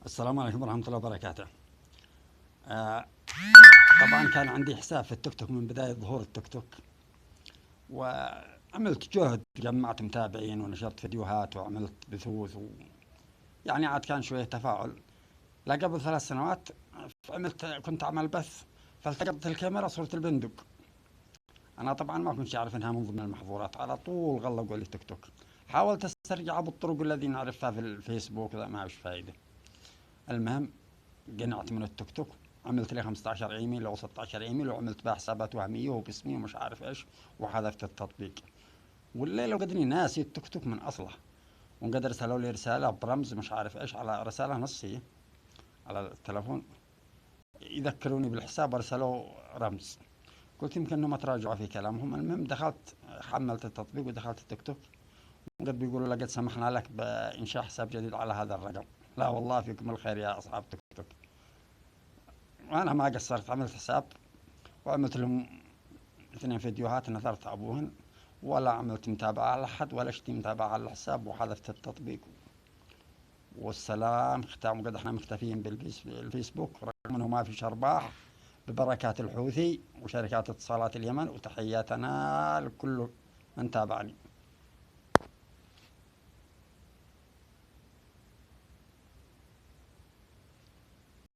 السلام عليكم ورحمة الله وبركاته. آه طبعا كان عندي حساب في التيك توك من بداية ظهور التيك توك، وعملت جهد، جمعت متابعين ونشرت فيديوهات وعملت بثوث يعني عاد كان شوية تفاعل. لا قبل 3 سنوات كنت أعمل بث، فالتقطت الكاميرا صورة البندق. أنا طبعا ما كنت أعرف إنها من ضمن المحظورات، على طول غلقوا لي تيك توك. حاولت أسترجعها بالطرق الذي نعرفها في الفيسبوك، لا ما فيش فايدة. المهم قنعت من التيك توك، عملت لي 15 ايميل او 16 ايميل، وعملت بها حسابات وهميه وباسمي ومش عارف ايش، وحذفت التطبيق. والليله وقدني ناسي التيك توك من اصله، وقد ارسلوا لي رساله برمز مش عارف ايش، على رساله نصيه على التلفون يذكروني بالحساب، ارسلوا رمز. قلت يمكن انهم تراجعوا في كلامهم. المهم دخلت، حملت التطبيق ودخلت التيك توك، وقد بيقولوا لقد سمحنا لك بانشاء حساب جديد على هذا الرقم. لا والله فيكم الخير يا اصحاب تيك توك. وانا ما قصرت، عملت حساب وعملت لهم 2 فيديوهات نثرت ابوهن، ولا عملت متابعة على احد ولا اشتي متابعة على الحساب، وحذفت التطبيق. والسلام ختام، قد احنا مختفيين بالفيسبوك رغم انه ما فيش ارباح، ببركات الحوثي وشركات اتصالات اليمن. وتحياتنا لكل من تابعني.